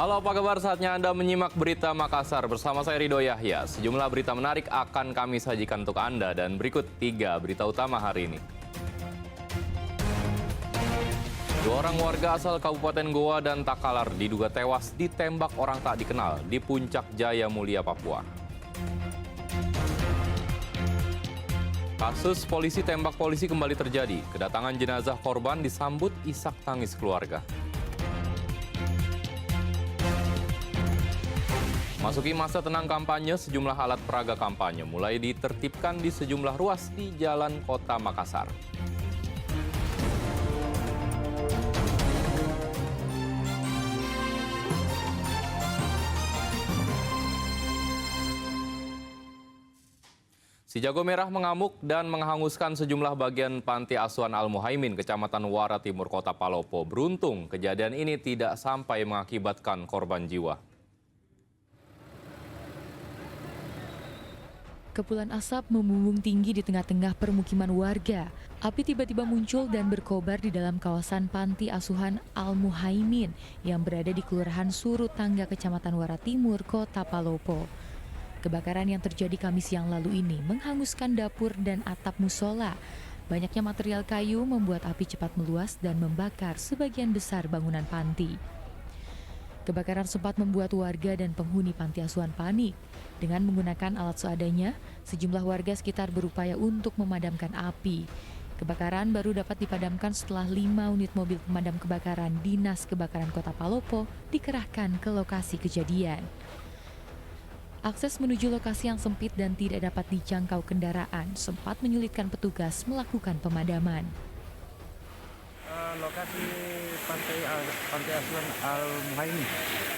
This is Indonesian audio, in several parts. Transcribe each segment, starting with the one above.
Halo, apa kabar? Saatnya Anda menyimak berita Makassar bersama saya Ridho Yahya. Sejumlah berita menarik akan kami sajikan untuk Anda dan berikut 3 berita utama hari ini. 2 orang warga asal Kabupaten Goa dan Takalar diduga tewas ditembak orang tak dikenal di Puncak Jaya Mulia, Papua. Kasus polisi tembak polisi kembali terjadi. Kedatangan jenazah korban disambut isak tangis keluarga. Masuki masa tenang kampanye, sejumlah alat peraga kampanye mulai ditertibkan di sejumlah ruas di jalan kota Makassar. Si jago merah mengamuk dan menghanguskan sejumlah bagian panti asuhan Al-Muhaimin, Kecamatan Wara Timur, Kota Palopo. Beruntung, kejadian ini tidak sampai mengakibatkan korban jiwa. Kepulan asap membumbung tinggi di tengah-tengah permukiman warga. Api tiba-tiba muncul dan berkobar di dalam kawasan panti asuhan Al-Muhaimin yang berada di Kelurahan Surut Tangga, Kecamatan Wara Timur, Kota Palopo. Kebakaran yang terjadi Kamis siang lalu ini menghanguskan dapur dan atap musola. Banyaknya material kayu membuat api cepat meluas dan membakar sebagian besar bangunan panti. Kebakaran sempat membuat warga dan penghuni panti asuhan panik. Dengan menggunakan alat seadanya, sejumlah warga sekitar berupaya untuk memadamkan api. Kebakaran baru dapat dipadamkan setelah 5 unit mobil pemadam kebakaran Dinas Kebakaran Kota Palopo dikerahkan ke lokasi kejadian. Akses menuju lokasi yang sempit dan tidak dapat dijangkau kendaraan sempat menyulitkan petugas melakukan pemadaman. Lokasi pantai asuhan Al-Muhaimin,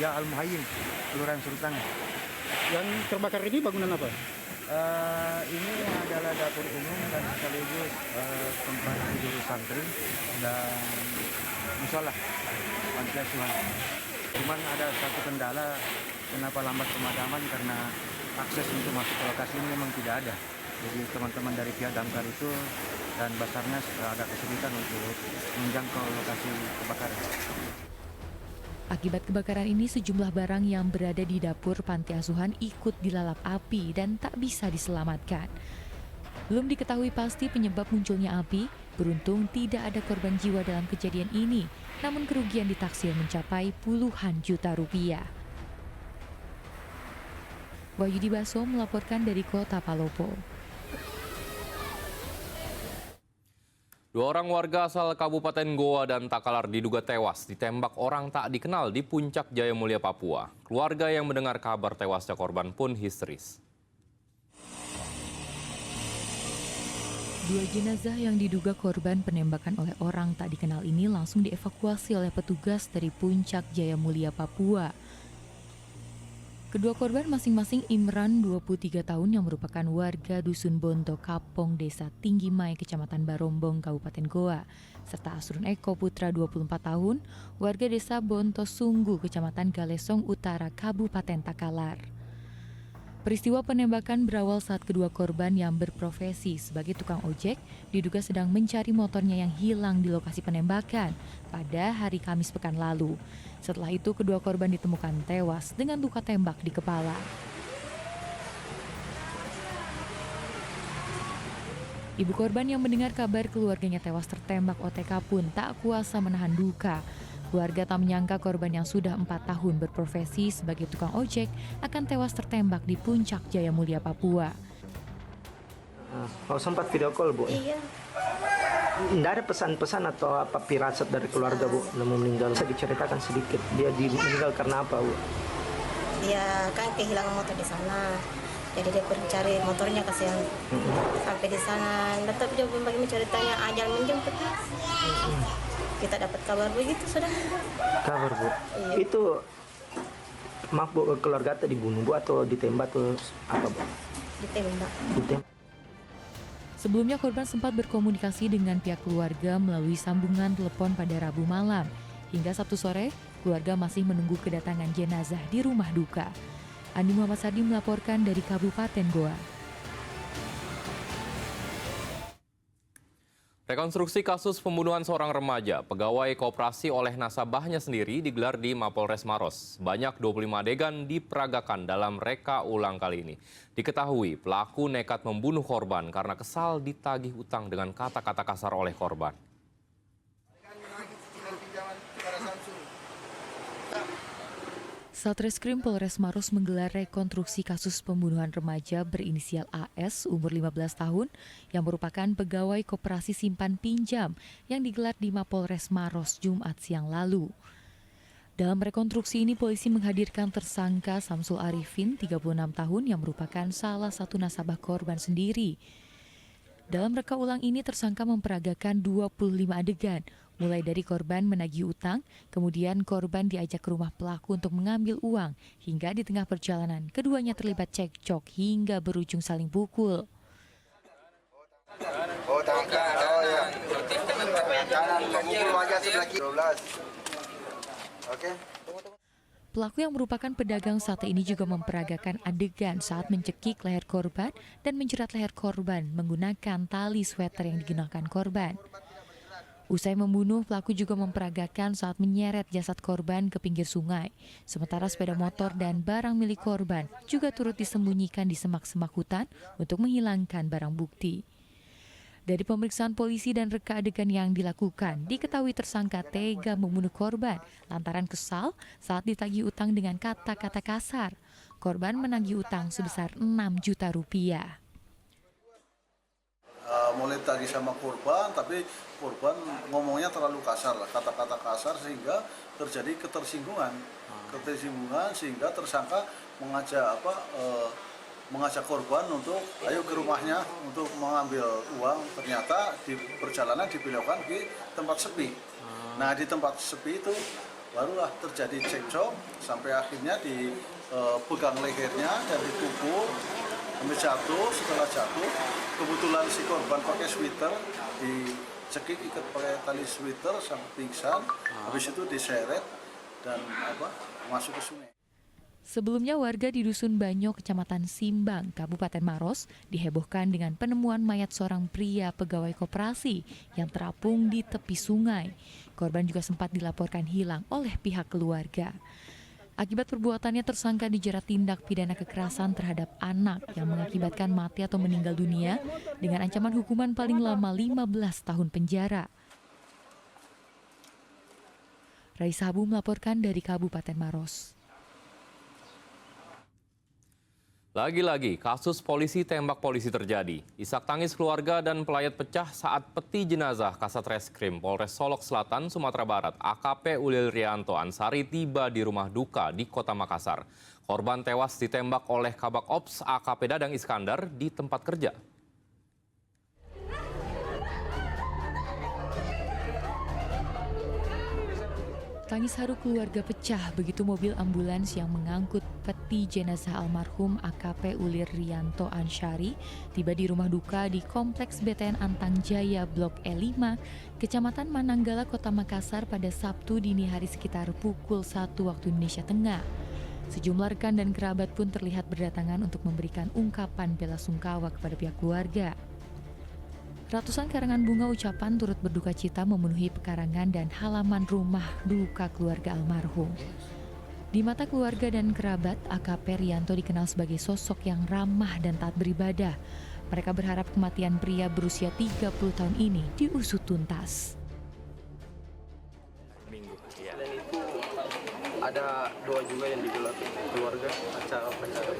ya Al-Muhaimin, Kelurahan Surutang. Yang terbakar ini bangunan apa? Ini adalah dapur umum dan sekaligus tempat tidur santri dan musola pantai asuhan. Cuman ada satu kendala kenapa lambat pemadaman karena akses untuk masuk ke lokasi ini memang tidak ada. Jadi teman-teman dari pihak damkar itu dan Basarnas agak kesulitan untuk menjangkau lokasi kebakaran. Akibat kebakaran ini, sejumlah barang yang berada di dapur panti asuhan ikut dilalap api dan tak bisa diselamatkan. Belum diketahui pasti penyebab munculnya api, beruntung tidak ada korban jiwa dalam kejadian ini, namun kerugian ditaksir mencapai puluhan juta rupiah. Wahyudi Baso melaporkan dari Kota Palopo. 2 orang warga asal Kabupaten Goa dan Takalar diduga tewas ditembak orang tak dikenal di Puncak Jaya Mulia, Papua. Keluarga yang mendengar kabar tewasnya korban pun histeris. 2 jenazah yang diduga korban penembakan oleh orang tak dikenal ini langsung dievakuasi oleh petugas dari Puncak Jaya Mulia, Papua. Kedua korban masing-masing Imran, 23 tahun yang merupakan warga Dusun Bonto Kapong, Desa Tinggi Mai, Kecamatan Barombong, Kabupaten Goa, serta Asrun Eko Putra, 24 tahun, warga Desa Bonto Sunggu, Kecamatan Galesong Utara, Kabupaten Takalar. Peristiwa penembakan berawal saat kedua korban yang berprofesi sebagai tukang ojek diduga sedang mencari motornya yang hilang di lokasi penembakan pada hari Kamis pekan lalu. Setelah itu, kedua korban ditemukan tewas dengan luka tembak di kepala. Ibu korban yang mendengar kabar keluarganya tewas tertembak OTK pun tak kuasa menahan duka. Keluarga tak menyangka korban yang sudah 4 tahun berprofesi sebagai tukang ojek akan tewas tertembak di Puncak Jaya Mulia, Papua. Oh, sempat video call, Bu? Iya. Tidak ada pesan-pesan atau apa firasat dari keluarga, Bu, yang mau meninggal? Bisa diceritakan sedikit, dia meninggal karena apa, Bu? Dia kan kehilangan motor di sana. Jadi dia pergi cari motornya, kasihan. Sampai di sana, tetap dia bagi ceritanya ajal menjemput. Kita dapat kabar begitu sudah. Kabar, Bu? Iya. Itu, maaf, Bu, keluarga tadi dibunuh, Bu, atau ditembak atau apa, Bu? Ditembak. Ditembak. Sebelumnya korban sempat berkomunikasi dengan pihak keluarga melalui sambungan telepon pada Rabu malam. Hingga Sabtu sore, keluarga masih menunggu kedatangan jenazah di rumah duka. Andi Muhammad Sardi melaporkan dari Kabupaten Goa. Rekonstruksi kasus pembunuhan seorang remaja, pegawai koperasi oleh nasabahnya sendiri digelar di Mapolres Maros. Banyak 25 adegan diperagakan dalam reka ulang kali ini. Diketahui pelaku nekat membunuh korban karena kesal ditagih utang dengan kata-kata kasar oleh korban. Satreskrim Polres Maros menggelar rekonstruksi kasus pembunuhan remaja berinisial AS umur 15 tahun yang merupakan pegawai koperasi simpan pinjam yang digelar di Mapolres Maros Jumat siang lalu. Dalam rekonstruksi ini polisi menghadirkan tersangka Samsul Arifin 36 tahun yang merupakan salah satu nasabah korban sendiri. Dalam reka ulang ini tersangka memperagakan 25 adegan, mulai dari korban menagih utang, kemudian korban diajak ke rumah pelaku untuk mengambil uang, hingga di tengah perjalanan keduanya terlibat cekcok hingga berujung saling pukul. Pelaku yang merupakan pedagang sate ini juga memperagakan adegan saat mencekik leher korban dan menjerat leher korban menggunakan tali sweater yang digunakan korban. Usai membunuh, pelaku juga memperagakan saat menyeret jasad korban ke pinggir sungai. Sementara sepeda motor dan barang milik korban juga turut disembunyikan di semak-semak hutan untuk menghilangkan barang bukti. Dari pemeriksaan polisi dan reka adegan yang dilakukan, diketahui tersangka tega membunuh korban lantaran kesal saat ditagih utang dengan kata-kata kasar. Korban menagih utang sebesar 6 juta rupiah. Mulai tagih sama korban, tapi korban ngomongnya terlalu kasar lah, kata-kata kasar sehingga terjadi ketersinggungan sehingga tersangka mengajak korban untuk ayo ke rumahnya untuk mengambil uang. Ternyata di perjalanan dibelokkan di tempat sepi. Nah, di tempat sepi itu barulah terjadi cekcok sampai akhirnya dipegang lehernya dan dipukul sampai jatuh. Setelah jatuh, kebetulan si korban pakai sweater, dicekik ikat pakai tali sweater sampai pingsan. Habis itu diseret dan masuk ke sungai. Sebelumnya warga di Dusun Banyo, Kecamatan Simbang, Kabupaten Maros dihebohkan dengan penemuan mayat seorang pria pegawai koperasi yang terapung di tepi sungai. Korban juga sempat dilaporkan hilang oleh pihak keluarga. Akibat perbuatannya tersangka dijerat tindak pidana kekerasan terhadap anak yang mengakibatkan mati atau meninggal dunia dengan ancaman hukuman paling lama 15 tahun penjara. Raisa Habu melaporkan dari Kabupaten Maros. Lagi-lagi, kasus polisi tembak polisi terjadi. Isak tangis keluarga dan pelayat pecah saat peti jenazah Kasatreskrim Polres Solok Selatan, Sumatera Barat, AKP Ulil Rianto Ansari tiba di rumah duka di Kota Makassar. Korban tewas ditembak oleh Kabak Ops AKP Dadang Iskandar di tempat kerja. Tangis haru keluarga pecah begitu mobil ambulans yang mengangkut peti jenazah almarhum AKP Ulir Rianto Ansari tiba di rumah duka di Kompleks BTN Antang Jaya Blok E5, Kecamatan Mananggala, Kota Makassar pada Sabtu dini hari sekitar pukul 1 waktu Indonesia Tengah. Sejumlah rekan dan kerabat pun terlihat berdatangan untuk memberikan ungkapan bela sungkawa kepada pihak keluarga. Ratusan karangan bunga ucapan turut berduka cita memenuhi pekarangan dan halaman rumah duka keluarga almarhum. Di mata keluarga dan kerabat, AKP Rianto dikenal sebagai sosok yang ramah dan taat beribadah. Mereka berharap kematian pria berusia 30 tahun ini diusut tuntas. Dan itu ada doa juga yang digelar keluarga acara-acara?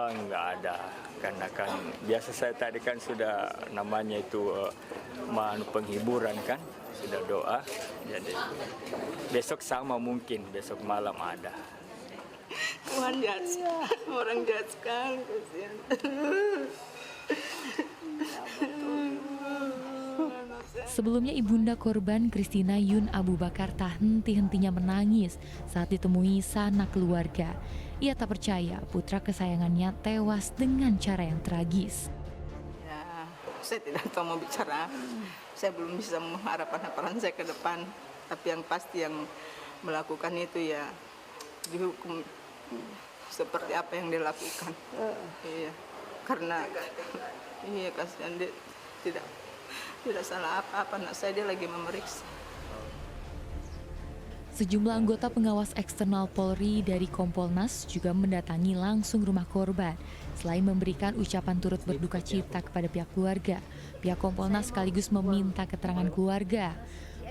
Enggak ada, karena kan biasa saya tadi kan sudah namanya itu penghiburan kan, sudah doa. Jadi besok sama mungkin, besok malam ada. Tuhan jahat, orang jahat sekali, kasihan. Sebelumnya ibunda korban Christina Yun Abu Bakar tak henti-hentinya menangis saat ditemui sanak keluarga. Ia tak percaya putra kesayangannya tewas dengan cara yang tragis. Ya, saya tidak tahu mau bicara. Saya belum bisa mengharapkan harapan saya ke depan. Tapi yang pasti yang melakukan itu ya dihukum seperti apa yang dia lakukan. Iya, karena kasihan dia tidak Tidak salah apa-apa, anak saya dia lagi memeriksa. Sejumlah anggota pengawas eksternal Polri dari Kompolnas juga mendatangi langsung rumah korban. Selain memberikan ucapan turut berduka cita kepada pihak keluarga, pihak Kompolnas sekaligus meminta keterangan keluarga.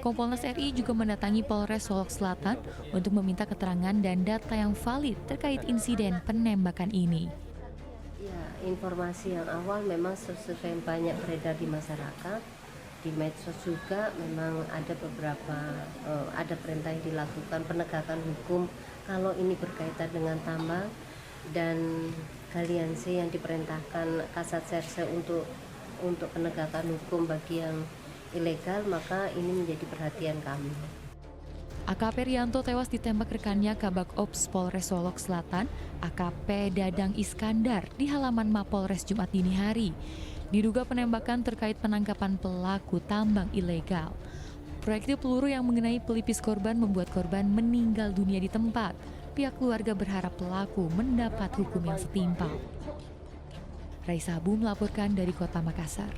Kompolnas RI juga mendatangi Polres Solok Selatan untuk meminta keterangan dan data yang valid terkait insiden penembakan ini. Ya, informasi yang awal memang sesuai banyak beredar di masyarakat, di medsos juga memang ada beberapa ada perintah yang dilakukan penegakan hukum kalau ini berkaitan dengan tambang dan galian C yang diperintahkan Kasat Serse untuk penegakan hukum bagi yang ilegal, maka ini menjadi perhatian kami. AKP Rianto tewas ditembak rekannya Kabak Ops Polres Solok Selatan, AKP Dadang Iskandar di halaman Mapolres Jumat dini hari. Diduga penembakan terkait penangkapan pelaku tambang ilegal. Proyektil peluru yang mengenai pelipis korban membuat korban meninggal dunia di tempat. Pihak keluarga berharap pelaku mendapat hukum yang setimpal. Raisa Abu melaporkan dari Kota Makassar.